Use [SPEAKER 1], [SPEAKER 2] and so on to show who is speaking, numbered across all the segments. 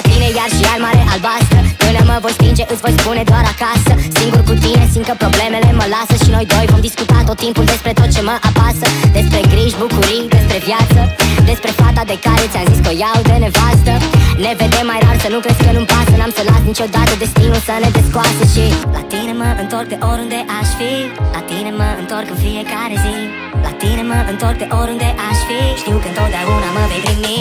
[SPEAKER 1] tine iar și iar mare albastră. Până mă voi stinge îți voi spune doar acasă. Singur cu tine simt că problemele mă lasă. Și noi doi vom discuta tot timpul despre tot ce mă apasă. Despre griji, bucurii, despre viață, despre fata de care ți-am zis că o iau de nevastă. Ne vedem mai rar, să nu crezi că nu-mi pasă. N-am să las niciodată destinul să ne descoase. Și la tine mă întorc de oriunde aș fi. La tine mă întorc în fiecare zi. La tine mă întorc de oriunde aș fi. Știu că întotdeauna mă vei primi.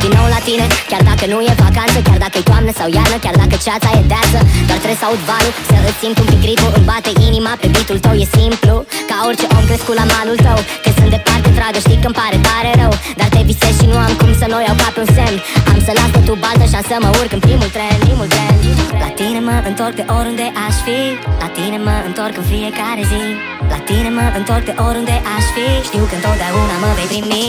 [SPEAKER 1] Din nou la tine, chiar dacă nu e vacanță, chiar dacă e toamnă sau iarnă, chiar dacă ceața e deasă. Doar trebuie să aud valul, să îți simt un pic gripul. Îmi bate inima pe beat-ul tău, e simplu. Ca orice om crescut la malul tău. Când sunt departe, dragă, știi că-mi pare tare rău. Dar te visez și nu am cum să nu iau ca pe un semn. Am să las totul baltă și am să mă urc în primul tren. La tine mă întorc de oriunde aș fi. La tine mă întorc în fiecare zi. La tine mă întorc de oriunde aș fi. Știu că întotdeauna mă vei primi.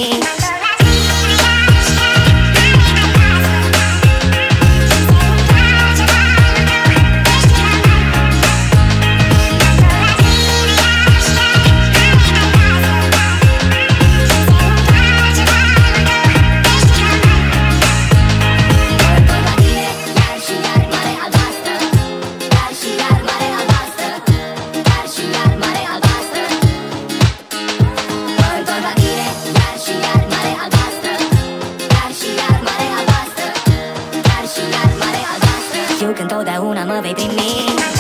[SPEAKER 1] Știu că întotdeauna mă vei primi.